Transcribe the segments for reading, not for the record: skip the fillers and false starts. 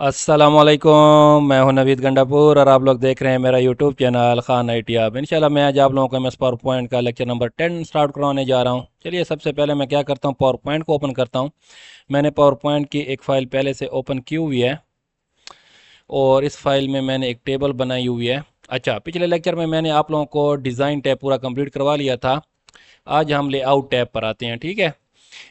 अस्सलामुअलैकुम, मैं हूं नवीद गंडापुर और आप लोग देख रहे हैं मेरा YouTube channel Khan IT hub. इंशाल्लाह मैं आज आप लोगों को MS पावर पॉइंट का लेक्चर नंबर 10 स्टार्ट करवाने जा रहा हूं। चलिए सबसे पहले मैं क्या करता हूं, पावर पॉइंट को ओपन करता हूं। मैंने पावर पॉइंट की एक फ़ाइल पहले से ओपन की हुई है और इस फाइल में मैंने एक टेबल बनाई हुई है। अच्छा, पिछले लेक्चर में मैंने आप लोगों को डिज़ाइन टैब पूरा कंप्लीट करवा लिया था। आज हम लेआउट टैब पर आते हैं। ठीक है,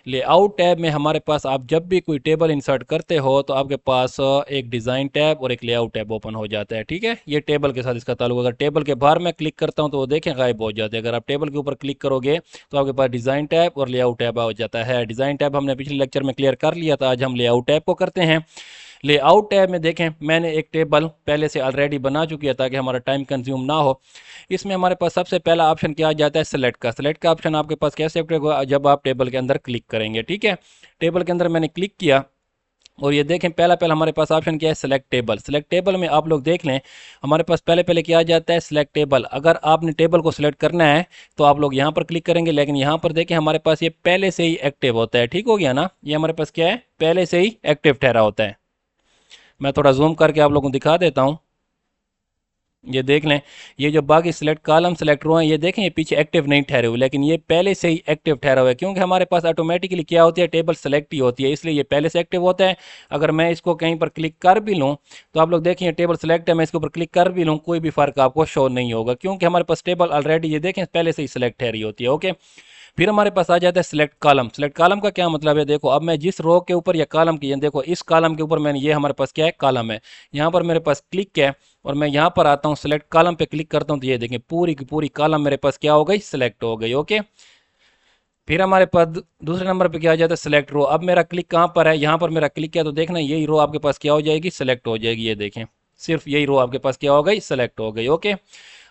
लेआउट टैब में हमारे पास आप जब भी कोई टेबल इंसर्ट करते हो तो आपके पास एक डिज़ाइन टैब और एक लेआउट टैब ओपन हो जाता है। ठीक है, ये टेबल के साथ इसका ताल्लुक। अगर टेबल के बाहर मैं क्लिक करता हूँ तो वो देखें गायब हो जाते हैं। अगर आप टेबल के ऊपर क्लिक करोगे तो आपके पास डिज़ाइन टैब और लेआउट टैब हो जाता है। डिज़ाइन टैब हमने पिछले लेक्चर में क्लियर कर लिया था, आज हम लेआउट टैब को करते हैं। लेआउट टैब में देखें मैंने एक टेबल पहले से ऑलरेडी बना चुकी है ताकि हमारा टाइम कंज्यूम ना हो। इसमें हमारे पास सबसे पहला ऑप्शन क्या आ जाता है, सेलेक्ट का। सेलेक्ट का ऑप्शन आपके पास कैसे होगा, जब आप टेबल के अंदर क्लिक करेंगे। ठीक है, टेबल के अंदर मैंने क्लिक किया और ये देखें पहला पहला हमारे पास ऑप्शन क्या है, सेलेक्ट टेबल। सेलेक्ट टेबल में आप लोग देख लें हमारे पास पहले पहले क्या आ जाता है, सेलेक्ट टेबल। अगर आपने टेबल को सिलेक्ट करना है तो आप लोग यहाँ पर क्लिक करेंगे, लेकिन यहाँ पर देखें हमारे पास ये पहले से ही एक्टिव होता है। ठीक हो गया ना, ये हमारे पास क्या है, पहले से ही एक्टिव ठहरा होता है। मैं थोड़ा जूम करके आप लोगों को दिखा देता हूँ। ये देख लें, ये जो बाकी सिलेक्ट कॉलम सेलेक्ट रो हैं, ये देखें ये पीछे एक्टिव नहीं ठहरे हुए, लेकिन ये पहले से ही एक्टिव ठहरा हुआ है क्योंकि हमारे पास ऑटोमेटिकली क्या होती है, टेबल सेलेक्ट ही होती है, इसलिए ये पहले से एक्टिव होता है। अगर मैं इसको कहीं पर क्लिक कर भी लूँ तो आप लोग देखें टेबल सेलेक्ट है, मैं इसके ऊपर क्लिक कर भी लूँ कोई भी फ़र्क आपको शो नहीं होगा क्योंकि हमारे पास टेबल ऑलरेडी ये देखें पहले से ही सिलेक्ट ठहरी होती है। ओके, फिर हमारे पास आ जाता है सिलेक्ट कॉलम। सिलेक्ट कॉलम का क्या मतलब है, देखो अब मैं जिस रो के ऊपर या कॉलम की, देखो इस कॉलम के ऊपर मैंने, ये हमारे पास क्या है, कॉलम है, यहाँ पर मेरे पास क्लिक है और मैं यहाँ पर आता हूँ सिलेक्ट कॉलम पे क्लिक करता हूँ तो ये देखें पूरी की पूरी कॉलम मेरे पास क्या हो गई, सिलेक्ट हो गई। ओके, फिर हमारे पास दूसरे नंबर पे क्या आ जाता है, सिलेक्ट रो। अब मेरा क्लिक कहाँ पर है, यहाँ पर मेरा क्लिक किया तो देखना यही रो आपके पास क्या हो जाएगी, सिलेक्ट हो जाएगी। ये देखें सिर्फ यही रो आपके पास क्या हो गई, सिलेक्ट हो गई। ओके,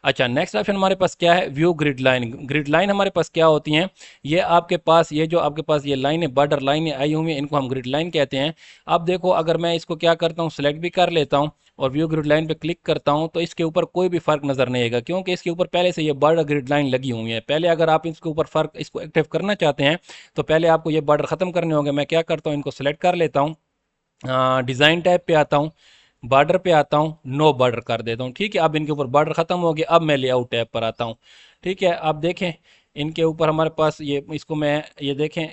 अच्छा नेक्स्ट ऑप्शन हमारे पास क्या है, view grid line. Grid line हमारे पास क्या होती हैं, ये आपके पास ये जो आपके पास ये लाइनें, बॉर्डर लाइनें आई हुई हैं, इनको हम ग्रिड लाइन कहते हैं। अब देखो अगर मैं इसको क्या करता हूँ, सेलेक्ट भी कर लेता हूँ और व्यू ग्रिड लाइन पे क्लिक करता हूँ तो इसके ऊपर कोई भी फर्क नजर नहीं आएगा क्योंकि इसके ऊपर पहले से ये बॉर्डर ग्रिड लाइन लगी हुई है। पहले अगर आप इसके ऊपर फर्क, इसको एक्टिव करना चाहते हैं तो पहले आपको ये बॉर्डर खत्म करने होंगे। मैं क्या करता हूँ, इनको सेलेक्ट कर लेता हूँ, डिज़ाइन टैब पे आता हूँ, बॉर्डर पे आता हूँ, नो बॉर्डर कर देता हूँ। ठीक है, अब इनके ऊपर बॉर्डर खत्म हो गया। अब मैं लेआउट टैब पर आता हूँ। ठीक है, अब देखें इनके ऊपर हमारे पास ये, इसको मैं ये देखें,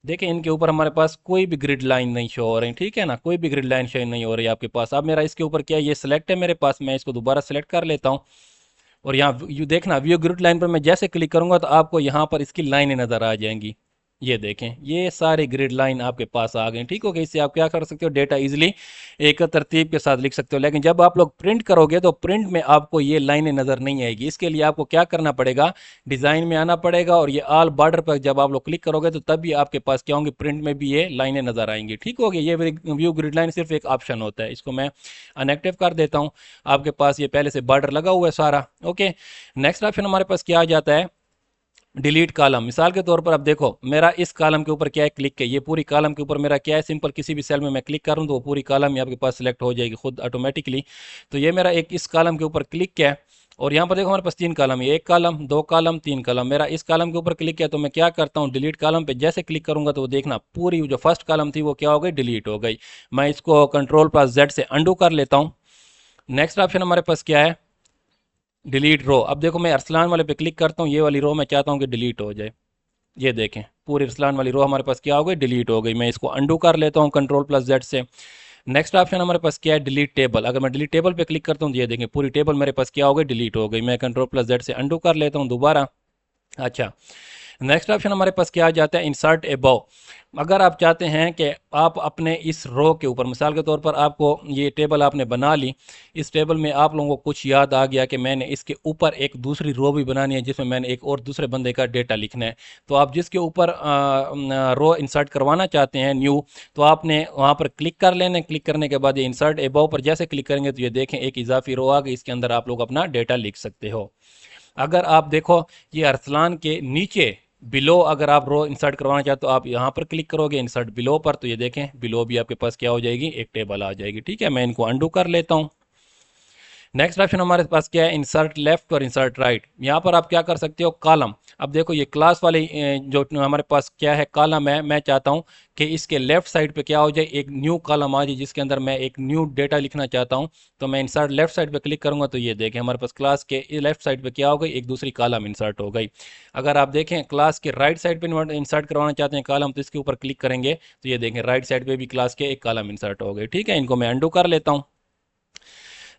देखें इनके ऊपर हमारे पास कोई भी ग्रिड लाइन नहीं शो हो रही। ठीक है ना, कोई भी ग्रिड लाइन शो नहीं हो रही आपके पास। अब मेरा इसके ऊपर क्या है, ये सिलेक्ट है मेरे पास, मैं इसको दोबारा सेलेक्ट कर लेता हूँ और यहाँ यू देखना व्यू ग्रिड लाइन पर मैं जैसे क्लिक करूंगा तो आपको यहाँ पर इसकी लाइनें नज़र आ जाएंगी। ये देखें ये सारे ग्रिड लाइन आपके पास आ गए। ठीक हो गया, इससे आप क्या कर सकते हो, डेटा इजीली एक तरतीब के साथ लिख सकते हो। लेकिन जब आप लोग प्रिंट करोगे तो प्रिंट में आपको ये लाइनें नज़र नहीं आएगी। इसके लिए आपको क्या करना पड़ेगा, डिज़ाइन में आना पड़ेगा और ये ऑल बॉर्डर पर जब आप लोग क्लिक करोगे तो तब भी आपके पास क्या होंगे, प्रिंट में भी ये लाइनें नज़र आएंगी। ठीक हो गया, ये व्यू ग्रिड लाइन सिर्फ एक ऑप्शन होता है, इसको मैं अनएक्टिव कर देता हूँ। आपके पास ये पहले से बॉर्डर लगा हुआ है सारा। ओके, नेक्स्ट ऑप्शन हमारे पास क्या आ जाता है, डिलीट कॉलम। मिसाल के तौर पर अब देखो मेरा इस कॉलम के ऊपर क्या है, क्लिक है, ये पूरी कॉलम के ऊपर मेरा क्या है, सिंपल किसी भी सेल में मैं क्लिक करूं तो वो पूरी कॉलम ही आपके पास सिलेक्ट हो जाएगी खुद ऑटोमेटिकली। तो ये मेरा एक इस कॉलम के ऊपर क्लिक है और यहाँ पर देखो हमारे पास तीन कॉलम है, एक कॉलम, दो कॉलम, तीन कॉलम। मेरा इस कॉलम के ऊपर क्लिक किया तो मैं क्या करता हूँ, डिलीट कॉलम पे जैसे क्लिक करूंगा तो वो देखना पूरी जो फर्स्ट कॉलम थी वो क्या हो गई, डिलीट हो गई। मैं इसको कंट्रोल+Z से अंडू कर लेता हूँ। नेक्स्ट ऑप्शन हमारे पास क्या है, डिलीट रो। अब देखो मैं अरसलान वाले पे क्लिक करता हूँ, ये वाली रो मैं चाहता हूँ कि डिलीट हो जाए। ये देखें पूरी अरसलान वाली रो हमारे पास क्या हो गई, डिलीट हो गई। मैं इसको अंडू कर लेता हूँ कंट्रोल+Z से। नेक्स्ट ऑप्शन हमारे पास क्या है, डिलीट टेबल। अगर मैं डिलीट टेबल पे क्लिक करता हूँ तो ये देखें पूरी टेबल मेरे पास क्या हो गई, डिलीट हो गई। मैं कंट्रोल+Z से अंडू कर लेता हूँ दोबारा। अच्छा, नेक्स्ट ऑप्शन हमारे पास क्या आ जाता है, इंसर्ट एबव। अगर आप चाहते हैं कि आप अपने इस रो के ऊपर, मिसाल के तौर पर आपको ये टेबल आपने बना ली, इस टेबल में आप लोगों को कुछ याद आ गया कि मैंने इसके ऊपर एक दूसरी रो भी बनानी है जिसमें मैंने एक और दूसरे बंदे का डेटा लिखना है। तो आप जिसके ऊपर रो इंसर्ट करवाना चाहते हैं न्यू, तो आपने वहाँ पर क्लिक कर लेना। क्लिक करने के बाद ये इंसर्ट एबव पर जैसे क्लिक करेंगे तो ये देखें एक इजाफी रो आ गई, इसके अंदर आप लोग अपना डेटा लिख सकते हो। अगर आप देखो ये अरसलान के नीचे बिलो अगर आप रो इंसर्ट करवाना चाहते हो, आप यहाँ पर क्लिक करोगे इंसर्ट बिलो पर तो ये देखें बिलो भी आपके पास क्या हो जाएगी, एक टेबल आ जाएगी। ठीक है, मैं इनको अंडू कर लेता हूँ। नेक्स्ट ऑप्शन हमारे पास क्या है, इंसर्ट लेफ्ट और इंसर्ट राइट। यहाँ पर आप क्या कर सकते हो, कॉलम। अब देखो ये क्लास वाले जो हमारे पास क्या है कॉलम है, मैं चाहता हूँ कि इसके लेफ्ट साइड पे क्या हो जाए, एक न्यू कॉलम आ जाए जिसके अंदर मैं एक न्यू डेटा लिखना चाहता हूँ। तो मैं इंसर्ट लेफ्ट साइड पे क्लिक करूंगा तो ये देखें हमारे पास क्लास के लेफ्ट साइड पे क्या हो गई, एक दूसरी कॉलम इंसर्ट हो गई। अगर आप देखें क्लास के राइट साइड पे इंसर्ट करवाना चाहते हैं कॉलम, तो इसके ऊपर क्लिक करेंगे तो ये देखें राइट साइड पे भी क्लास के एक कॉलम इंसर्ट हो गई। ठीक है, इनको मैं अंडू कर लेता हूँ।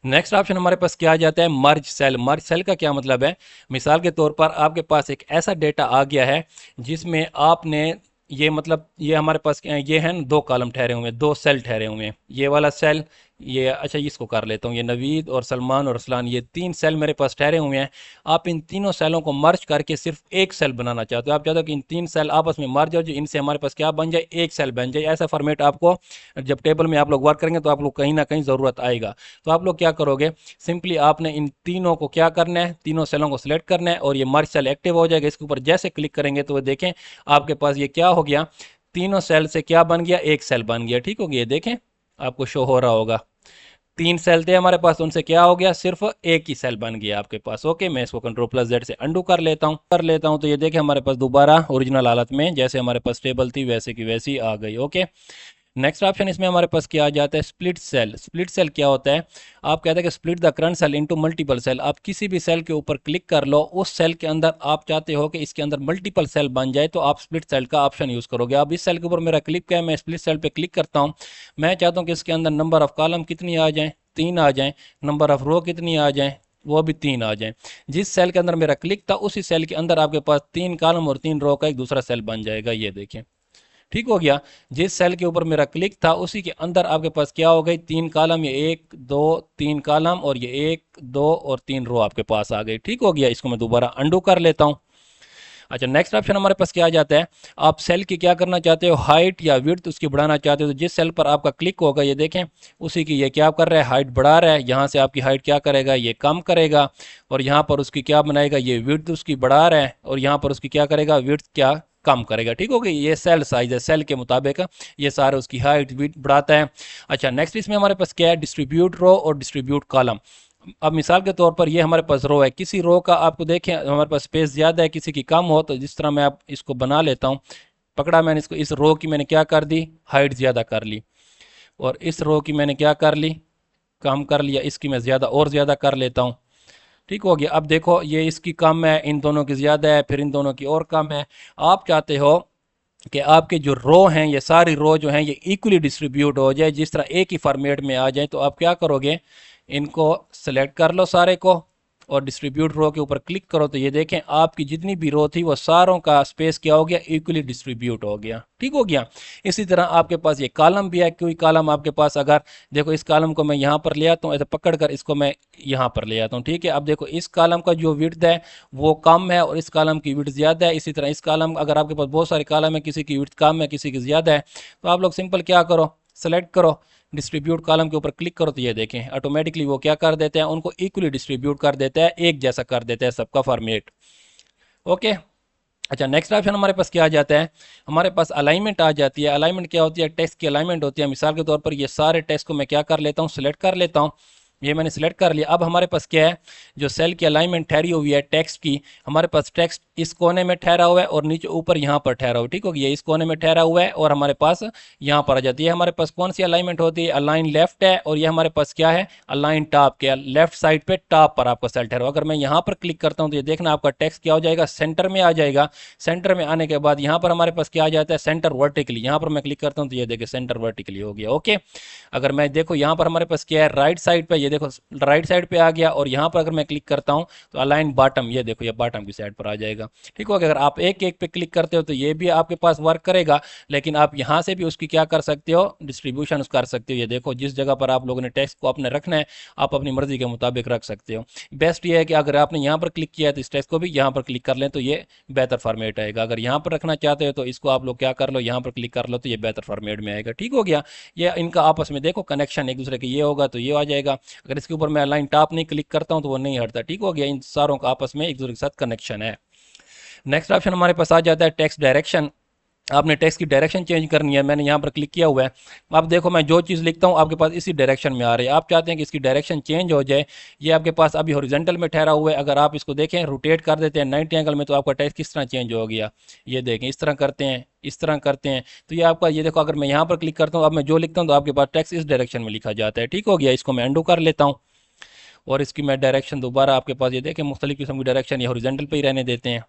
नेक्स्ट ऑप्शन हमारे पास क्या आ जाता है, मर्ज सेल। मर्ज सेल का क्या मतलब है, मिसाल के तौर पर आपके पास एक ऐसा डेटा आ गया है जिसमें आपने ये मतलब ये हमारे पास ये है ना, दो कॉलम ठहरे हुए हैं, दो सेल ठहरे हुए हैं, ये वाला सेल, ये अच्छा इसको कर लेता हूँ, ये नवीद और सलमान और रसलान, ये तीन सेल मेरे पास ठहरे हुए हैं। आप इन तीनों सेलों को मर्ज करके सिर्फ एक सेल बनाना चाहते हो, आप चाहते हो कि इन तीन सेल आपस में मर्ज हो जाए, इनसे हमारे पास क्या बन जाए, एक सेल बन जाए। ऐसा फॉर्मेट आपको जब टेबल में आप लोग वर्क करेंगे तो आप लोग कहीं ना कहीं ज़रूरत आएगा। तो आप लोग क्या करोगे, सिंपली आपने इन तीनों को क्या करना है, तीनों सेलों को सिलेक्ट करना है और ये मर्ज सेल एक्टिव हो जाएगा। इसके ऊपर जैसे क्लिक करेंगे तो देखें आपके पास ये क्या हो गया, तीनों सेल से क्या बन गया, एक सेल बन गया। ठीक हो गया, देखें आपको शो हो रहा होगा, तीन सेल थे हमारे पास, उनसे क्या हो गया, सिर्फ एक ही सेल बन गया आपके पास। ओके, मैं इसको कंट्रोल प्लस जेड से अंडू कर लेता हूं तो ये देखें हमारे पास दोबारा ओरिजिनल हालत में जैसे हमारे पास टेबल थी वैसे की वैसी आ गई। ओके, नेक्स्ट ऑप्शन इसमें हमारे पास क्या आ जाता है, स्प्लिट सेल। स्प्लिट सेल क्या होता है, आप कहते हैं कि split the current cell into multiple cell. आप किसी भी सेल के ऊपर क्लिक कर लो, उस सेल के अंदर आप चाहते हो कि इसके अंदर मल्टीपल सेल बन जाए तो आप स्प्लिट सेल का ऑप्शन यूज़ करोगे। अब इस सेल के ऊपर मेरा क्लिक है, मैं स्प्लिट सेल पे क्लिक करता हूँ, मैं चाहता हूँ कि इसके अंदर नंबर ऑफ कॉलम कितनी आ जाए, तीन आ जाए, नंबर ऑफ रो कितनी आ जाए, वो भी तीन आ जाए। जिस सेल के अंदर मेरा क्लिक था उसी सेल के अंदर आपके पास तीन कॉलम और तीन रो का एक दूसरा सेल बन जाएगा, ये देखिए। ठीक हो गया, जिस सेल के ऊपर मेरा क्लिक था उसी के अंदर आपके पास क्या हो गई, तीन कॉलम, ये एक दो तीन कॉलम और ये एक दो और तीन रो आपके पास आ गई। ठीक हो गया, इसको मैं दोबारा अंडू कर लेता हूँ। अच्छा, नेक्स्ट ऑप्शन हमारे पास क्या आ जाता है, आप सेल की क्या करना चाहते हो, हाइट या विड्थ उसकी बढ़ाना चाहते हो, तो जिस सेल पर आपका क्लिक होगा ये देखें उसी की ये क्या कर रहा है, हाइट बढ़ा रहा है। यहाँ से आपकी हाइट क्या करेगा, ये कम करेगा, और यहाँ पर उसकी क्या बनाएगा, ये विड्थ उसकी बढ़ा रहा है और यहाँ पर उसकी क्या करेगा, विड्थ क्या कम करेगा। ठीक हो गई, ये सेल साइज है, सेल के मुताबिक ये सारे उसकी हाइट विड्थ बढ़ाता है। अच्छा, नेक्स्ट इसमें हमारे पास क्या है, डिस्ट्रीब्यूट रो और डिस्ट्रीब्यूट कॉलम। अब मिसाल के तौर पर ये हमारे पास रो है, किसी रो का आपको देखें हमारे पास स्पेस ज़्यादा है, किसी की कम हो, तो जिस तरह मैं आप इसको बना लेता हूँ, पकड़ा मैंने इसको, इस रो की मैंने क्या कर दी, हाइट ज़्यादा कर ली, और इस रो की मैंने क्या कर ली, कम कर लिया, इसकी मैं ज़्यादा और ज़्यादा कर लेता हूँ। ठीक हो गया, अब देखो ये इसकी कम है, इन दोनों की ज़्यादा है, फिर इन दोनों की और कम है। आप चाहते हो कि आपके जो रो हैं, ये सारी रो जो हैं ये इक्वली डिस्ट्रीब्यूट हो जाए, जिस तरह एक ही फॉर्मेट में आ जाए, तो आप क्या करोगे, इनको सेलेक्ट कर लो सारे को और डिस्ट्रीब्यूट रो के ऊपर क्लिक करो तो ये देखें आपकी जितनी भी रो थी वो सारों का स्पेस क्या हो गया, इक्वली डिस्ट्रीब्यूट हो गया। ठीक हो गया, इसी तरह आपके पास ये कॉलम भी है, कोई कॉलम आपके पास अगर देखो इस कॉलम को मैं यहाँ पर ले आता हूँ, ऐसे पकड़ कर इसको मैं यहाँ पर ले आता हूँ। ठीक है, अब देखो इस कॉलम का जो विड्थ है वो कम है और इस कॉलम की विड्थ ज़्यादा है। इसी तरह इस कॉलम, अगर आपके पास बहुत सारे कॉलम है, किसी की विड्थ कम है किसी की ज़्यादा है, तो आप लोग सिंपल क्या करो, सेलेक्ट करो, डिस्ट्रीब्यूट कॉलम के ऊपर क्लिक करो तो ये देखें ऑटोमेटिकली वो क्या कर देते हैं, उनको इक्वली डिस्ट्रीब्यूट कर देता है, एक जैसा कर देता है सबका फॉर्मेट। ओके, अच्छा, नेक्स्ट ऑप्शन हमारे पास क्या आ जाता है, हमारे पास अलाइनमेंट आ जाती है। अलाइनमेंट क्या होती है, टेक्स्ट की अलाइनमेंट होती है। मिसाल के तौर पर ये सारे टेक्स्ट को मैं क्या कर लेता हूँ, सिलेक्ट कर लेता हूँ, ये मैंने सिलेक्ट कर लिया। अब हमारे पास क्या है, जो सेल की अलाइनमेंट ठहरी हुई है टेक्स्ट की, हमारे पास टेक्स्ट इस कोने में ठहरा हुआ है और नीचे ऊपर यहाँ पर ठहरा हुआ है। ठीक हो गया, इस कोने में ठहरा हुआ है और हमारे पास यहाँ पर आ जाती है। हमारे पास कौन सी अलाइनमेंट होती है, अलाइन लेफ्ट है, और ये हमारे पास क्या है, अलाइन टॉप के लेफ्ट साइड पे टॉप पर आपका सेल ठहरा। अगर मैं यहाँ पर क्लिक करता हूँ तो ये देखना आपका टेक्स्ट क्या हो जाएगा, सेंटर में आ जाएगा। सेंटर में आने के बाद यहाँ पर हमारे पास क्या आ जाता है, सेंटर वर्टिकली। यहाँ पर मैं क्लिक करता हूँ तो ये देखिए सेंटर वर्टिकली हो गया। ओके, अगर मैं देखो यहाँ पर हमारे पास क्या है, राइट साइड पे, ये देखो राइट साइड पे आ गया, और यहाँ पर अगर मैं क्लिक करता हूँ तो अलाइन बॉटम, ये देखो ये बॉटम की साइड पर आ जाएगा। ठीक हो गया, अगर आप एक एक पे क्लिक करते हो तो ये भी आपके पास वर्क करेगा, लेकिन आप यहाँ से भी उसकी क्या कर सकते हो, डिस्ट्रीब्यूशन कर सकते हो। ये देखो जिस जगह पर आप लोगों ने टेक्स्ट को अपने रखना है आप अपनी मर्जी के मुताबिक रख सकते हो। बेस्ट ये है कि अगर आपने यहाँ पर क्लिक किया है तो इस टेक्स्ट को भी यहाँ पर क्लिक कर लें तो ये बेहतर फॉर्मेट आएगा। अगर यहाँ पर रखना चाहते हो तो इसको आप लोग क्या कर लो, यहाँ पर क्लिक कर लो तो ये बेहतर फॉर्मेट में आएगा। ठीक हो गया, ये इनका आपस में देखो कनेक्शन एक दूसरे के, ये होगा तो ये आ जाएगा। अगर इसके ऊपर मैं अलाइन टॉप नहीं क्लिक करता हूँ तो वो नहीं हटता। ठीक हो गया, इन सारों का आपस में एक दूसरे के साथ कनेक्शन है। नेक्स्ट ऑप्शन हमारे पास आ जाता है टेक्स्ट डायरेक्शन। आपने टेक्स्ट की डायरेक्शन चेंज करनी है, मैंने यहाँ पर क्लिक किया हुआ है। अब देखो मैं जो चीज़ लिखता हूँ आपके पास इसी डायरेक्शन में आ रही है। आप चाहते हैं कि इसकी डायरेक्शन चेंज हो जाए, ये आपके पास अभी हॉरिजॉन्टल में ठहरा हुआ है, अगर आप इसको देखें रोटेट कर देते हैं 90 एंगल में, तो आपका टेक्स्ट किस तरह चेंज हो गया। ये देखें, इस तरह करते हैं, इस तरह करते हैं, तो ये आपका, ये देखो अगर मैं यहाँ पर क्लिक करता हूँ, अब मैं जो लिखता हूँ तो आपके पास टेक्स्ट इस डायरेक्शन में लिखा जाता है। ठीक हो गया, इसको मैं अंडू कर लेता हूँ और इसकी मैं डायरेक्शन दोबारा आपके पास ये देखें मुख्तलिफ किस्म की डायरेक्शन, ये हॉरिजॉन्टल पे ही रहने देते हैं।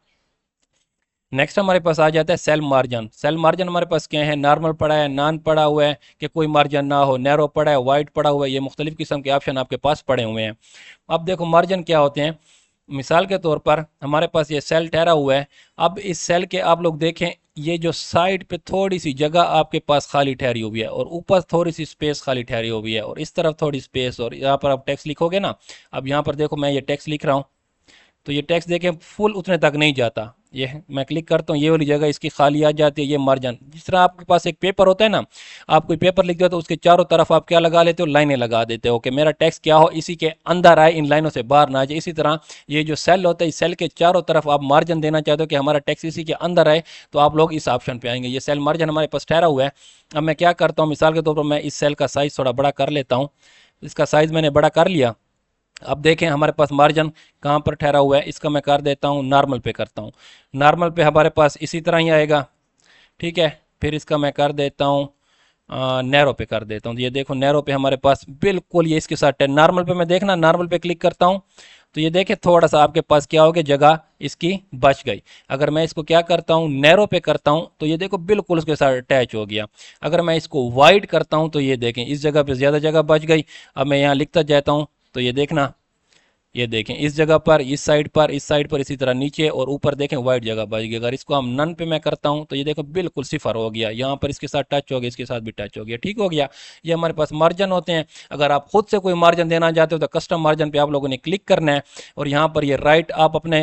नेक्स्ट हमारे पास आ जाता है सेल मार्जिन। सेल मार्जिन हमारे पास क्या है, नॉर्मल पड़ा है, नॉन पड़ा हुआ है, कि कोई मार्जिन ना हो, नैरो पड़ा है, वाइड पड़ा हुआ है, ये मुख्तलिफ किस्म के ऑप्शन आपके पास पड़े हुए हैं। अब देखो मार्जिन क्या होते हैं। मिसाल के तौर पर हमारे पास ये सेल ठहरा हुआ है, अब इस सेल के आप लोग देखें, ये जो साइड पे थोड़ी सी जगह आपके पास खाली ठहरी हुई है और ऊपर थोड़ी सी स्पेस खाली ठहरी हुई है और इस तरफ थोड़ी स्पेस, और यहाँ पर आप टेक्स्ट लिखोगे ना, अब यहाँ पर देखो मैं ये टेक्स्ट लिख रहा हूँ, तो ये टेक्स्ट देखें फुल उतने तक नहीं जाता, ये मैं क्लिक करता हूँ ये वाली जगह इसकी खाली आ जाती है, ये मार्जिन। जिस तरह आपके पास एक पेपर होता है ना, आप कोई पेपर लिखते हो तो उसके चारों तरफ आप क्या लगा लेते हो, लाइनें लगा देते हो कि मेरा टेक्स्ट क्या हो इसी के अंदर आए, इन लाइनों से बाहर ना आ जाए। इसी तरह ये जो सेल होता है, इस सेल के चारों तरफ आप मार्जिन देना चाहते हो कि हमारा टेक्स्ट इसी के अंदर आए, तो आप लोग इस ऑप्शन पे आएंगे। ये सेल मार्जिन हमारे पास ठहरा हुआ है। अब मैं क्या करता हूँ, मिसाल के तौर पर मैं इस सेल का साइज़ थोड़ा बड़ा कर लेता हूँ, इसका साइज़ मैंने बड़ा कर लिया। अब देखें हमारे पास मार्जिन कहाँ पर ठहरा हुआ है, इसका मैं कर देता हूँ नॉर्मल पे करता हूँ, नॉर्मल पे हमारे पास इसी तरह ही आएगा। ठीक है, फिर इसका मैं कर देता हूँ नैरो पे कर देता हूँ, तो ये देखो नैरो पे हमारे पास बिल्कुल ये इसके साथ नॉर्मल पे मैं देखना, नॉर्मल पे क्लिक करता हूँ तो ये देखें थोड़ा सा आपके पास क्या हो गया, जगह इसकी बच गई। अगर मैं इसको क्या करता हूँ, नैरो पे करता हूँ, तो ये देखो बिल्कुल उसके साथ अटैच हो गया। अगर मैं इसको वाइड करता हूँ तो ये देखें इस जगह पे ज़्यादा जगह बच गई। अब मैं यहाँ लिखता जाता हूँ तो ये देखना, ये देखें इस जगह पर, इस साइड पर, इस साइड पर, इसी तरह नीचे और ऊपर देखें वाइट जगह बच गई। अगर इसको हम नन पे मैं करता हूं तो ये देखो बिल्कुल सिफर हो गया, यहाँ पर इसके साथ टच हो गया, इसके साथ भी टच हो गया। ठीक हो गया, ये हमारे पास मार्जिन होते हैं। अगर आप खुद से कोई मार्जिन देना चाहते हो तो कस्टम मार्जिन पे आप लोगों ने क्लिक करना है और यहाँ पर ये राइट आप अपने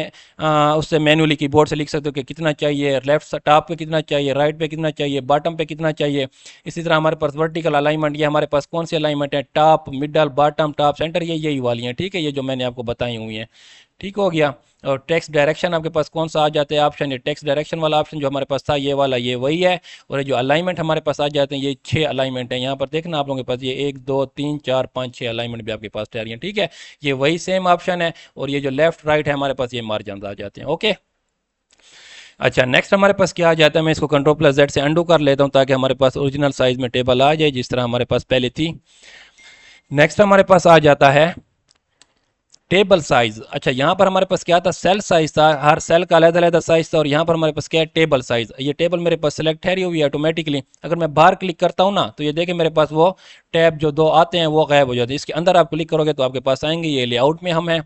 उससे मैनुअली कीबोर्ड से लिख सकते हो कि कितना चाहिए, लेफ्ट टॉप पे कितना चाहिए, राइट पे कितना चाहिए, बॉटम पे कितना चाहिए। इसी तरह हमारे पास वर्टिकल अलाइनमेंट, ये हमारे पास कौन सी अलाइनमेंट है, top, middle, bottom, top, centre, ये यही वाली हैं। ठीक है, ये जो मैंने आपको बताई हुई हैं। ठीक हो गया। और टेक्स्ट डायरेक्शन आपके पास कौन सा आ जाता है ऑप्शन, ये टेक्स्ट डायरेक्शन वाला ऑप्शन जो हमारे पास था, ये वाला, ये वही है। और ये जो अलाइनमेंट हमारे पास आ जाते हैं, ये 6 अलाइनमेंट है। यहाँ पर देखना आप लोगों के पास ये 1 2 3 4 5 6 अलाइनमेंट भी आपके पास तैयारी है। ठीक है, ये वही सेम ऑप्शन है। और ये जो लेफ्ट राइट है हमारे पास, ये मार्जिन आ जाते हैं। ओके, अच्छा नेक्स्ट हमारे पास क्या आ जाता है, मैं इसको कंट्रोल प्लस जेड से अंडू कर लेता हूँ ताकि हमारे पास ओरिजिनल साइज में टेबल आ जाए जिस तरह हमारे पास पहले थी। नेक्स्ट हमारे पास आ जाता है टेबल साइज। अच्छा यहाँ पर हमारे पास क्या था, सेल साइज था, हर सेल का अलग अलग साइज था। और यहाँ पर हमारे पास क्या है, टेबल साइज। ये टेबल मेरे पास सेलेक्ट ठहरी हुई है ऑटोमेटिकली। अगर मैं बाहर क्लिक करता हूँ ना तो ये देखें मेरे पास वो टैब जो 2 आते हैं वो गायब हो जाते हैं। इसके अंदर आप क्लिक करोगे तो आपके पास आएंगे, ये लेआउट में हम हैं।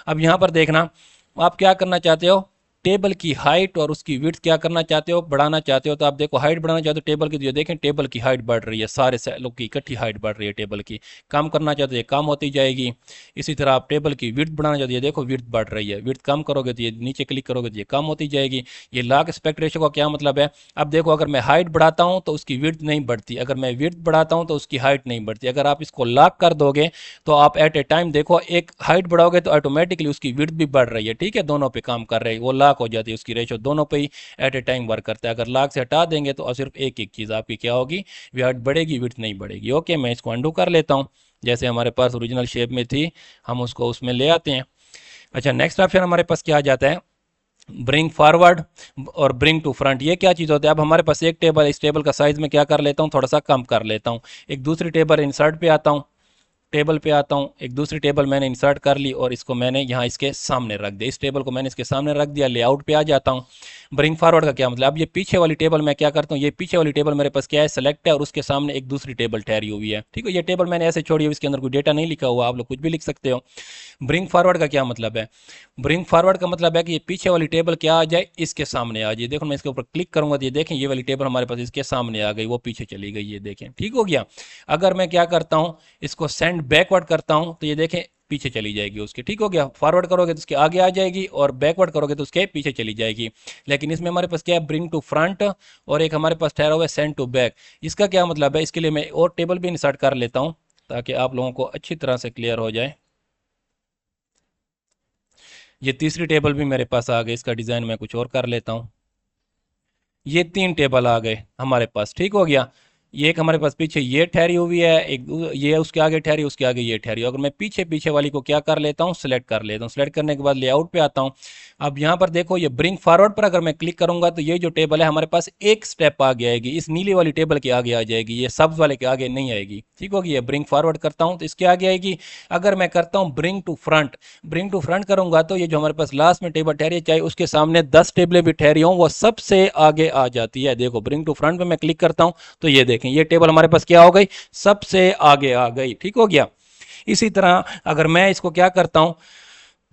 अब यहाँ पर देखना आप क्या करना चाहते हो, टेबल की हाइट और उसकी विड्थ क्या करना चाहते हो, बढ़ाना चाहते हो। तो आप देखो हाइट बढ़ाना चाहते हो टेबल की, तो ये देखें टेबल की हाइट बढ़ रही है, सारे सेलों की इकट्ठी हाइट बढ़ रही है टेबल की। कम करना चाहते हो ये कम होती जाएगी। इसी तरह आप टेबल की विड्थ बढ़ाना चाहते हो, ये देखो विड्थ बढ़ रही है। विड्थ कम करोगे तो ये नीचे क्लिक करोगे तो ये कम होती जाएगी। ये लॉग एस्पेक्ट रेशियो का क्या मतलब है, अब देखो अगर मैं हाइट बढ़ाता हूँ तो उसकी विड्थ नहीं बढ़ती, अगर मैं विड्थ बढ़ाता हूँ तो उसकी हाइट नहीं बढ़ती। अगर आप इसको लॉक कर दोगे तो आप एट ए टाइम देखो, एक हाइट बढ़ाओगे तो ऑटोमेटिकली उसकी विड्थ भी बढ़ रही है। ठीक है, दोनों पे काम कर रही है, वो लॉक हो जाती है उसकी रेशियो, दोनों पे ही एट ए टाइम वर्क करता है। अगर लॉक से हटा देंगे तो सिर्फ एक एक चीज़ आपकी क्या होगी, विड्थ बढ़ेगी, विड्थ नहीं बढ़ेगी। ओके, मैं इसको अंडू कर लेता हूँ, जैसे हमारे पास ओरिजिनल शेप में थी हम उसको उसमें ले आते हैं। अच्छा नेक्स्ट ऑप्शन हमारे पास क्या आ जाता है, ब्रिंग फॉरवर्ड और ब्रिंग टू फ्रंट। ये क्या चीज़ होती है, अब हमारे पास एक टेबल, इस टेबल का साइज में क्या कर लेता हूँ, थोड़ा सा कम कर लेता हूँ। एक दूसरी टेबल इंसर्ट पे आता हूँ, टेबल पे आता हूँ, एक दूसरी टेबल मैंने इंसर्ट कर ली और इसको मैंने यहाँ इसके सामने रख दिया, इस टेबल को मैंने इसके सामने रख दिया, लेआउट पे आ जाता हूँ। ब्रिंग फॉरवर्ड का क्या मतलब, अब ये पीछे वाली टेबल मैं क्या करता हूँ, ये पीछे वाली टेबल मेरे पास क्या है, सेलेक्ट है और उसके सामने एक दूसरी टेबल ठहरी हुई है। ठीक है, ये टेबल मैंने ऐसे छोड़ी हुई, इसके अंदर कोई डेटा नहीं लिखा हुआ, आप लोग कुछ भी लिख सकते हो। ब्रिंग फॉरवर्ड का क्या मतलब है, ब्रिंग फॉरवर्ड का मतलब है कि ये पीछे वाली टेबल क्या आ जाए, इसके सामने आ जाए। देखो मैं इसके ऊपर क्लिक करूंगा तो ये देखें ये वाली टेबल हमारे पास इसके सामने आ गई, वो पीछे चली गई, ये देखें। ठीक हो गया। अगर मैं क्या करता हूँ, इसको सेंड बैकवर्ड करता हूँ तो ये देखें पीछे चली जाएगी उसके। ठीक हो गया, फॉरवर्ड करोगे तो उसके आगे आ जाएगी और बैकवर्ड करोगे तो उसके पीछे चली जाएगी। लेकिन इसमें हमारे पास क्या है, ब्रिंग टू फ्रंट, और एक हमारे पास ठहरा हुआ है सेंड टू बैक। इसका क्या मतलब है, इसके लिए मैं और टेबल भी इंसर्ट कर लेता हूँ ताकि आप लोगों को अच्छी तरह से क्लियर हो जाए। ये तीसरी टेबल भी मेरे पास आ गई, इसका डिज़ाइन मैं कुछ और कर लेता हूँ। ये 3 टेबल आ गए हमारे पास, ठीक हो गया। ये एक हमारे पास पीछे ये ठहरी हुई है, एक ये उसके आगे ठहरी, उसके आगे ये ठहरी। अगर मैं पीछे पीछे वाली को क्या कर लेता हूँ, सेलेक्ट कर लेता हूँ। सेलेक्ट करने के बाद लेआउट पे आता हूँ। अब यहाँ पर देखो ये ब्रिंग फॉरवर्ड पर अगर मैं क्लिक करूंगा तो ये जो टेबल है हमारे पास एक स्टेप आगे आएगी, इस नीली वाली टेबल के आगे आ जाएगी, ये सब्ज वाले के आगे नहीं आएगी, ठीक होगी। ये ब्रिंग फॉरवर्ड करता हूँ तो इसके आगे आएगी। अगर मैं करता हूँ bring to front, bring to front करूंगा तो ये जो हमारे पास लास्ट में टेबल ठहरी है, चाहे उसके सामने 10 टेबलें भी ठहरी हों, वो सबसे आगे आ जाती है। देखो ब्रिंग टू फ्रंट पे मैं क्लिक करता हूं तो ये देखें ये टेबल हमारे पास क्या हो गई, सबसे आगे आ गई, ठीक हो गया। इसी तरह अगर मैं इसको क्या करता हूं,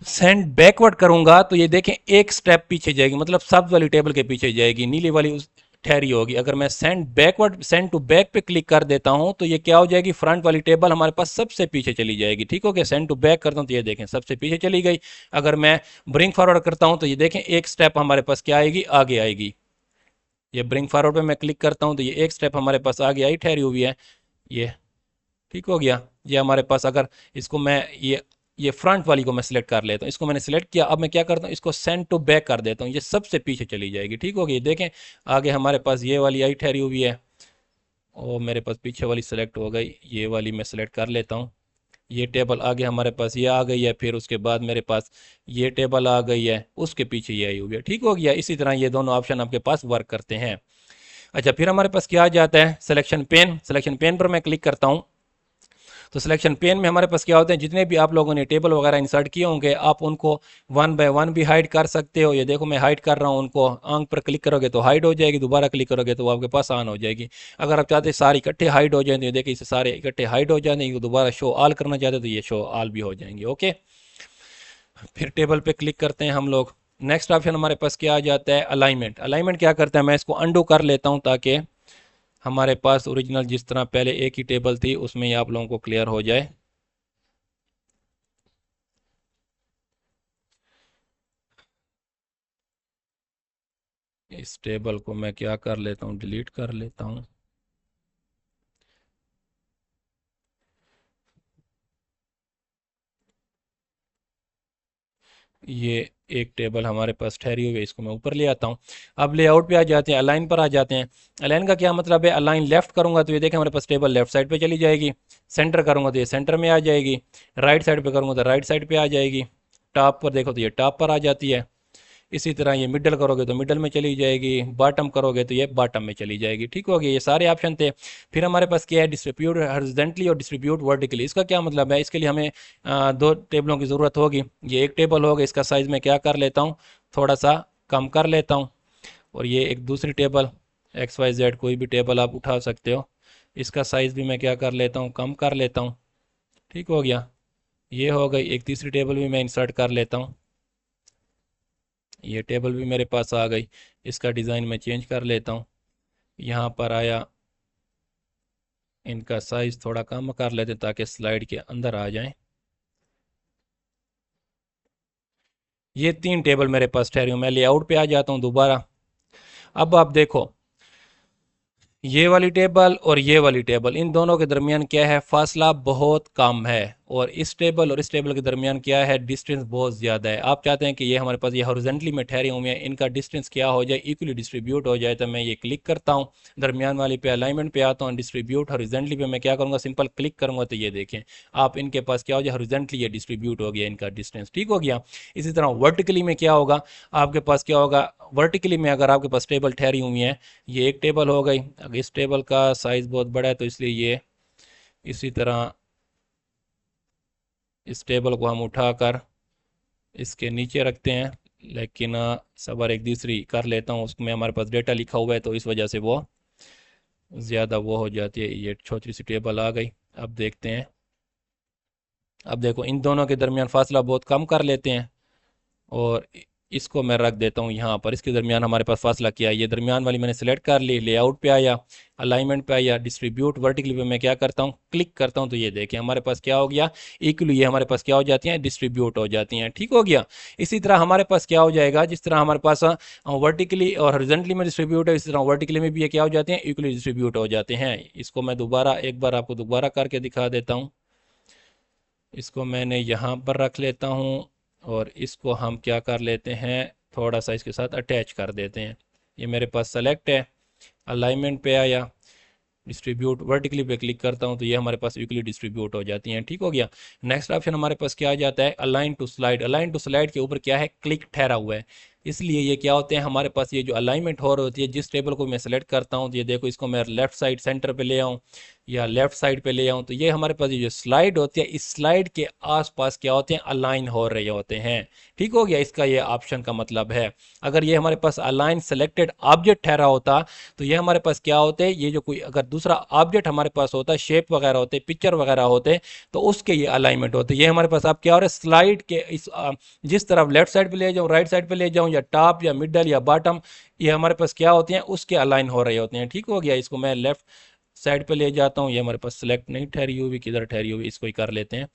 सेंड बैकवर्ड करूंगा तो ये देखें एक स्टेप पीछे जाएगी, मतलब सब वाली टेबल के पीछे जाएगी, नीली वाली उस ठहरी होगी। अगर मैं send backward, send to back पे क्लिक कर देता हूं तो ये क्या हो जाएगी, फ्रंट वाली टेबल हमारे पास सबसे पीछे चली जाएगी, ठीक हो गया। सेंड टू बैक करता हूं तो ये देखें सबसे पीछे चली गई। अगर मैं ब्रिंग फॉरवर्ड करता हूं तो ये देखें एक स्टेप हमारे पास क्या आएगी, आगे आएगी। ये ब्रिंग फॉरवर्ड पे मैं क्लिक करता हूं तो ये एक स्टेप हमारे पास आगे आई ठहरी हुई है, ये ठीक हो गया। ये हमारे पास अगर इसको मैं ये फ्रंट वाली को मैं सिलेक्ट कर लेता हूँ, इसको मैंने सिलेक्ट किया। अब मैं क्या करता हूँ, इसको सेंड टू बैक कर देता हूँ, ये सबसे पीछे चली जाएगी, ठीक हो गई। देखें आगे हमारे पास ये वाली आई ठहरी हुई है और मेरे पास पीछे वाली सेलेक्ट हो गई, ये वाली मैं सेलेक्ट कर लेता हूँ। ये टेबल आगे हमारे पास ये आ गई है, फिर उसके बाद मेरे पास ये टेबल आ गई है, उसके पीछे ये आई हुई है, ठीक हो गया। इसी तरह ये दोनों ऑप्शन आपके पास वर्क करते हैं। अच्छा, फिर हमारे पास क्या आ जाता है, सिलेक्शन पेन। सिलेक्शन पेन पर मैं क्लिक करता हूँ तो सिलेक्शन पेन में हमारे पास क्या होते हैं, जितने भी आप लोगों ने टेबल वगैरह इंसर्ट किए होंगे आप उनको वन बाय वन भी हाइड कर सकते हो। ये देखो मैं हाइड कर रहा हूँ उनको, आंख पर क्लिक करोगे तो हाइड हो जाएगी, दोबारा क्लिक करोगे तो वो आपके पास ऑन हो जाएगी। अगर आप चाहते सारे इकट्ठे हाइड हो जाए तो ये देखिए इसे सारे इकट्ठे हाइड हो जाएंगे, दोबारा शो ऑल करना चाहते तो ये शो ऑल भी हो जाएंगे, ओके। फिर टेबल पे क्लिक करते हैं हम लोग। नेक्स्ट ऑप्शन हमारे पास क्या आ जाता है, अलाइनमेंट। अलाइनमेंट क्या करता है, मैं इसको अंडू कर लेता हूँ ताकि हमारे पास ओरिजिनल जिस तरह पहले एक ही टेबल थी उसमें ही आप लोगों को क्लियर हो जाए। इस टेबल को मैं क्या कर लेता हूँ, डिलीट कर लेता हूँ। ये एक टेबल हमारे पास ठहरी हुई है, इसको मैं ऊपर ले आता हूँ। अब लेआउट पे आ जाते हैं, अलाइन पर आ जाते हैं। अलाइन का क्या मतलब है, अलाइन लेफ्ट करूंगा तो ये देखें हमारे पास टेबल लेफ्ट साइड पे चली जाएगी। सेंटर करूंगा तो ये सेंटर में आ जाएगी। राइट साइड पे करूंगा तो राइट साइड पे आ जाएगी। टॉप पर देखो तो ये टॉप पर आ जाती है। इसी तरह ये मिडल करोगे तो मिडल में चली जाएगी, बॉटम करोगे तो ये बॉटम में चली जाएगी, ठीक हो गया। ये सारे ऑप्शन थे। फिर हमारे पास क्या है, डिस्ट्रीब्यूट हॉरिजॉन्टली और डिस्ट्रीब्यूट वर्टिकली। इसका क्या मतलब है, इसके लिए हमें दो टेबलों की ज़रूरत होगी। ये एक टेबल होगा, इसका साइज़ मैं क्या कर लेता हूँ, थोड़ा सा कम कर लेता हूँ। और ये एक दूसरी टेबल, एक्स वाई जेड कोई भी टेबल आप उठा सकते हो, इसका साइज़ भी मैं क्या कर लेता हूँ, कम कर लेता हूँ, ठीक हो गया। ये हो गई। एक तीसरी टेबल भी मैं इंसर्ट कर लेता हूँ, ये टेबल भी मेरे पास आ गई। इसका डिज़ाइन मैं चेंज कर लेता हूँ। यहाँ पर आया, इनका साइज़ थोड़ा कम कर लेते हैं ताकि स्लाइड के अंदर आ जाएं। ये 3 टेबल मेरे पास ठहरी हूँ। मैं लेआउट पे आ जाता हूँ दोबारा। अब आप देखो ये वाली टेबल और ये वाली टेबल, इन दोनों के दरमियान क्या है, फासला बहुत कम है। और इस टेबल और इस टेबल के दरमियान क्या है, डिस्टेंस बहुत ज़्यादा है। आप चाहते हैं कि ये हमारे पास ये हॉरिजॉन्टली में ठहरे हुए हैं, इनका डिस्टेंस क्या हो जाए, इक्वली डिस्ट्रीब्यूट हो जाए। तो मैं ये क्लिक करता हूँ, दरमियान वाली पे अलाइनमेंट पे आता हूँ, डिस्ट्रीब्यूट हॉरिजॉन्टली पे मैं क्या करूँगा, सिंपल क्लिक करूँगा तो ये देखें आप, इनके पास क्या हो जाए, हॉरिजॉन्टली ये डिस्ट्रीब्यूट हो गया, इनका डिस्टेंस ठीक हो गया। इसी तरह वर्टिकली में क्या होगा, आपके पास क्या होगा, वर्टिकली में अगर आपके पास टेबल ठहरी हुई है, ये एक टेबल हो गई। अगर इस टेबल का साइज़ बहुत बड़ा है तो इसलिए ये, इसी तरह इस टेबल को हम उठाकर इसके नीचे रखते हैं। लेकिन सब बार एक दूसरी कर लेता हूँ, उसमें हमारे पास डेटा लिखा हुआ है तो इस वजह से वो ज़्यादा वो हो जाती है। ये छोटी सी टेबल आ गई। अब देखते हैं, अब देखो इन दोनों के दरमियान फासला बहुत कम कर लेते हैं और इसको मैं रख देता हूँ यहाँ पर। इसके दरमियान हमारे पास फासला क्या है, ये दरमियान वाली मैंने सेलेक्ट कर ली, लेआउट पे आया, अलाइनमेंट पे आया, डिस्ट्रीब्यूट वर्टिकली पे मैं क्या करता हूँ, क्लिक करता हूँ तो ये देखिए हमारे पास क्या हो गया, इक्वली ये हमारे पास क्या हो जाती हैं, डिस्ट्रीब्यूट हो जाती हैं, ठीक हो गया। इसी तरह हमारे पास क्या हो जाएगा, जिस तरह हमारे पास वर्टिकली और हॉरिजॉन्टली में डिस्ट्रीब्यूट है, इसी तरह वर्टिकली में भी ये क्या हो जाते हैं, इक्वली डिस्ट्रीब्यूट हो जाते हैं। इसको मैं दोबारा एक बार आपको दोबारा करके दिखा देता हूँ। इसको मैंने यहाँ पर रख लेता हूँ और इसको हम क्या कर लेते हैं, थोड़ा सा इसके साथ अटैच कर देते हैं। ये मेरे पास सेलेक्ट है, अलाइनमेंट पे आया, डिस्ट्रीब्यूट वर्टिकली पे क्लिक करता हूँ तो ये हमारे पास यूक्लिड डिस्ट्रीब्यूट हो जाती हैं। ठीक हो गया। नेक्स्ट ऑप्शन हमारे पास क्या आ जाता है, align to slide. Align to slide के ऊपर क्या है, क्लिक ठहरा हुआ है, इसलिए ये क्या होते हैं हमारे पास, ये जो अलाइनमेंट हो रही होती है, जिस टेबल को मैं सेलेक्ट करता हूँ तो ये देखो, इसको मैं लेफ्ट साइड सेंटर पे ले आऊँ या लेफ्ट साइड पे ले आऊँ, तो ये हमारे पास ये जो स्लाइड होती है, इस स्लाइड के आसपास क्या होते हैं, अलाइन हो रहे होते हैं। ठीक हो गया, इसका ये ऑप्शन का मतलब है। अगर ये हमारे पास अलाइन सेलेक्टेड ऑब्जेक्ट ठहरा होता तो ये हमारे पास क्या होते हैं, ये जो कोई अगर दूसरा ऑब्जेक्ट हमारे पास होता है, शेप वगैरह होते, पिक्चर वगैरह होते, तो उसके ये अलाइनमेंट होते। ये हमारे पास अब क्या हो रहा है, स्लाइड के इस जिस तरफ लेफ्ट साइड पे ले जाऊँ, राइट साइड पे ले जाऊँ, या टॉप या मिडल या बॉटम, ये हमारे पास क्या होते हैं, उसके अलाइन हो रहे होते हैं। ठीक हो गया। इसको मैं लेफ्ट साइड पे ले जाता हूँ, ये हमारे पास सेलेक्ट नहीं ठहरी हुई, किधर ठहरी हुई, इसको ही कर लेते हैं।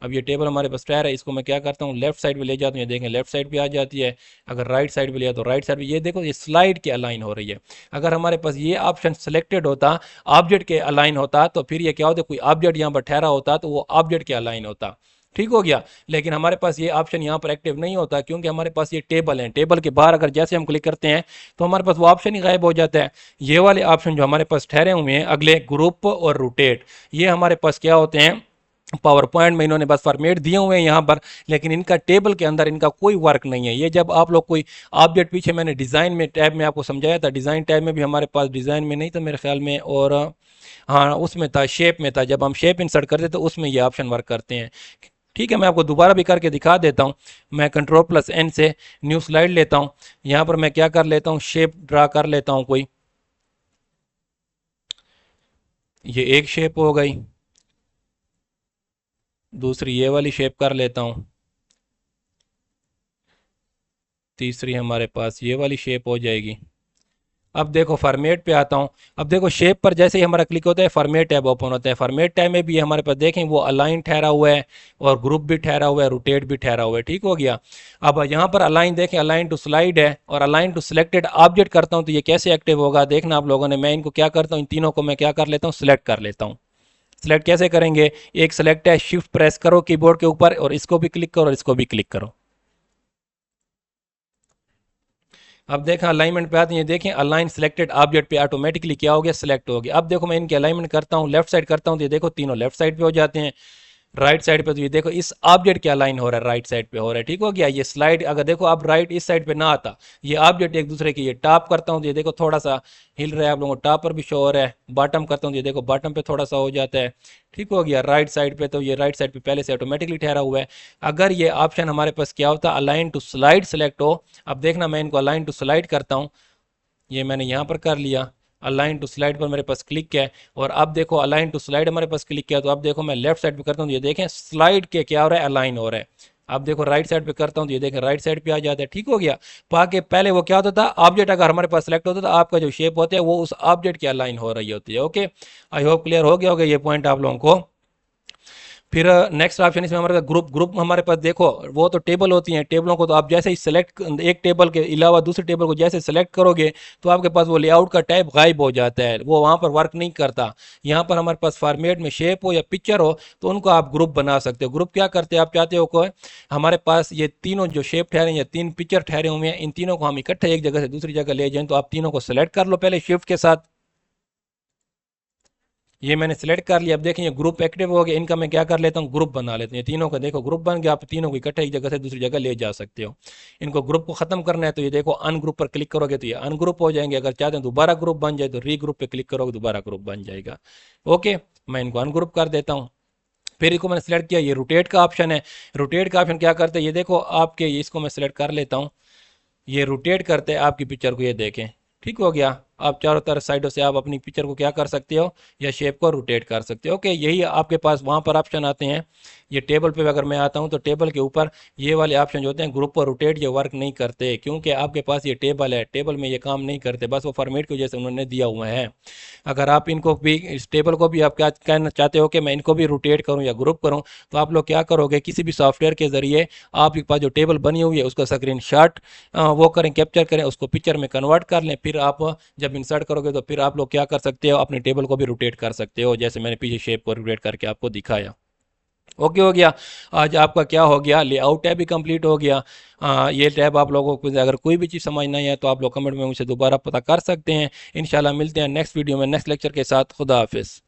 अब ये टेबल हमारे पास ठहर है, इसको मैं क्या करता हूँ, लेफ्ट साइड पे ले जाता हूँ, ये देखें लेफ्ट साइड पे आ जाती है। अगर राइट साइड पे लिया तो राइट साइड पे, ये देखो ये स्लाइड के अलाइन हो रही है। अगर हमारे पास ये ऑप्शन सेलेक्टेड होता, ऑब्जेक्ट के अलाइन होता, तो फिर ये क्या होता, कोई ऑब्जेक्ट यहाँ पर ठहरा होता तो वो ऑब्जेक्ट के अलाइन होता। ठीक हो गया। लेकिन हमारे पास ये ऑप्शन यहाँ पर एक्टिव नहीं होता, क्योंकि हमारे पास ये टेबल है, टेबल के बाहर अगर जैसे हम क्लिक करते हैं तो हमारे पास वो ऑप्शन ही गायब हो जाता है। ये वाले ऑप्शन जो हमारे पास ठहरे हुए हैं अगले, ग्रुप और रोटेट, ये हमारे पास क्या होते हैं, पावर पॉइंट में इन्होंने बस फॉर्मेट दिए हुए हैं यहाँ पर, लेकिन इनका टेबल के अंदर इनका कोई वर्क नहीं है। ये जब आप लोग कोई ऑब्जेक्ट, पीछे मैंने डिज़ाइन में टैब में आपको समझाया था, डिज़ाइन टैब में भी हमारे पास, डिज़ाइन में नहीं था मेरे ख्याल में, और हाँ उसमें था, शेप में था, जब हम शेप इंसर्ट करते तो उसमें ये ऑप्शन वर्क करते हैं। ठीक है, मैं आपको दोबारा भी करके दिखा देता हूँ। मैं कंट्रोल प्लस एन से न्यू स्लाइड लेता हूँ, यहाँ पर मैं क्या कर लेता हूँ, शेप ड्रा कर लेता हूँ कोई, ये एक शेप हो गई, दूसरी ये वाली शेप कर लेता हूँ, तीसरी हमारे पास ये वाली शेप हो जाएगी। अब देखो फॉर्मेट पे आता हूँ, अब देखो शेप पर जैसे ही हमारा क्लिक होता है फॉर्मेट टैब ओपन होता है। फॉर्मेट टैब में भी हमारे पास देखें वो अलाइन ठहरा हुआ है, और ग्रुप भी ठहरा हुआ है, रोटेट भी ठहरा हुआ है। ठीक हो गया। अब यहाँ पर अलाइन देखें, अलाइन टू स्लाइड है, और अलाइन टू सिलेक्टेड ऑब्जेक्ट करता हूँ तो ये कैसे एक्टिव होगा, देखना आप लोगों ने। मैं इनको क्या करता हूँ, इन तीनों को मैं क्या कर लेता हूँ, सिलेक्ट कर लेता हूँ। सिलेक्ट कैसे करेंगे, एक सिलेक्ट है, शिफ्ट प्रेस करो कीबोर्ड के ऊपर, और इसको भी क्लिक करो और इसको भी क्लिक करो। अब देखा अलाइनमेंट पे आते हैं, देखें अलाइन सिलेक्टेड ऑब्जेक्ट पे ऑटोमेटिकली क्या हो गया, सिलेक्ट हो गया। अब देखो मैं इनकी अलाइनमेंट करता हूँ, लेफ्ट साइड करता हूँ तो ये देखो तीनों लेफ्ट साइड पे हो जाते हैं। राइट साइड पे तो ये देखो इस ऑब्जेक्ट क्या लाइन हो रहा है, राइट साइड पे हो रहा है। ठीक हो गया। ये स्लाइड अगर देखो आप राइट इस साइड पे ना आता, ये ऑब्जेक्ट एक दूसरे की, ये टॉप करता हूँ तो ये देखो थोड़ा सा हिल रहा है, आप लोगों को टॉप पर भी शो हो रहा है। बॉटम करता हूँ तो ये देखो बॉटम पे थोड़ा सा हो जाता है। ठीक हो गया। राइट साइड पे तो ये राइट साइड पे पहले से ऑटोमेटिकली ठहरा हुआ है। अगर ये ऑप्शन हमारे पास क्या होता, अलाइन टू स्लाइड सेलेक्ट हो, अब देखना मैं इनको अलाइन टू स्लाइड करता हूँ, ये मैंने यहाँ पर कर लिया। अलाइन टू स्लाइड पर मेरे पास क्लिक है, और अब देखो अलाइन टू स्लाइड हमारे पास क्लिक किया, तो अब देखो मैं लेफ्ट साइड पे करता हूँ, ये देखें स्लाइड के क्या हो रहा है, अलाइन हो रहा है। अब देखो राइट साइड पे करता हूँ तो ये देखें राइट साइड पे आ जाता है। ठीक हो गया। पाके पहले वो क्या होता था, ऑब्जेक्ट अगर हमारे पास सेलेक्ट होता था, आपका जो शेप होता है वो उस ऑब्जेक्ट की अलाइन हो रही होती है। ओके, आई होप क्लियर हो गया होगा ये पॉइंट आप लोगों को। फिर नेक्स्ट ऑप्शन इसमें हमारे पास ग्रुप। ग्रुप हमारे पास देखो वो तो टेबल होती हैं, टेबलों को तो आप जैसे ही सेलेक्ट, एक टेबल के अलावा दूसरे टेबल को जैसे सेलेक्ट करोगे तो आपके पास वो लेआउट का टाइप गायब हो जाता है, वो वहाँ पर वर्क नहीं करता। यहाँ पर हमारे पास फॉर्मेट में शेप हो या पिक्चर हो तो उनको आप ग्रुप बना सकते हो। ग्रुप क्या करते हैं, आप चाहते हो को हमारे पास ये तीनों जो शेप ठहरे हैं या तीन पिक्चर ठहरे हुए हैं, इन तीनों को हम इकट्ठे एक जगह से दूसरी जगह ले जाएं, तो आप तीनों को सेलेक्ट कर लो पहले शिफ्ट के साथ। ये मैंने सेलेक्ट कर लिया। अब देखें ये ग्रुप एक्टिव हो गया, इनका मैं क्या कर लेता हूँ, ग्रुप बना लेते हैं। तीनों का देखो ग्रुप बन गया, आप तीनों को इकट्ठे एक जगह से दूसरी जगह ले जा सकते हो। इनको ग्रुप को खत्म करना है तो ये देखो अनग्रुप पर क्लिक करोगे तो ये अनग्रुप हो जाएंगे। अगर चाहते हैं दोबारा ग्रुप बन जाए तो री ग्रुप पे क्लिक करोगे, दोबारा ग्रुप बन जाएगा। ओके, मैं इनको अनग्रुप कर देता हूँ। फिर इसको मैंने सेलेक्ट किया, ये रोटेट का ऑप्शन है। रोटेट का ऑप्शन क्या करते हैं, ये देखो आपके, इसको मैं सेलेक्ट कर लेता हूँ, ये रोटेट करते हैं आपकी पिक्चर को, ये देखें। ठीक हो गया। आप चारों तरफ साइडों से आप अपनी पिक्चर को क्या कर सकते हो, या शेप को रोटेट कर सकते हो। ओके, यही आपके पास वहाँ पर ऑप्शन आते हैं। ये टेबल पे अगर मैं आता हूँ तो टेबल के ऊपर ये वाले ऑप्शन जो होते हैं ग्रुप और रोटेट, ये वर्क नहीं करते, क्योंकि आपके पास ये टेबल है, टेबल में ये काम नहीं करते, बस वो फॉर्मेट की वजह से उन्होंने दिया हुआ है। अगर आप इनको भी, इस टेबल को भी आप क्या कहना चाहते हो कि मैं इनको भी रोटेट करूँ या ग्रुप करूँ, तो आप लोग क्या करोगे, किसी भी सॉफ्टवेयर के ज़रिए आपके पास जो टेबल बनी हुई है उसका स्क्रीन शॉट वो करें, कैप्चर करें, उसको पिक्चर में कन्वर्ट कर लें। फिर आप जब इंसर्ट करोगे तो फिर आप लोग क्या कर सकते हो, अपनी टेबल को भी रोटेट कर सकते हो, जैसे मैंने पीछे शेप को रोटेट करके आपको दिखाया। ओके हो गया। आज आपका क्या हो गया, लेआउट टैब भी कंप्लीट हो गया। ये टैब आप लोगों को अगर कोई भी चीज़ समझ नहीं है तो आप लोग कमेंट में मुझे दोबारा पता कर सकते हैं। इंशाल्लाह मिलते हैं नेक्स्ट वीडियो में नेक्स्ट लेक्चर के साथ। खुदा हाफिज़।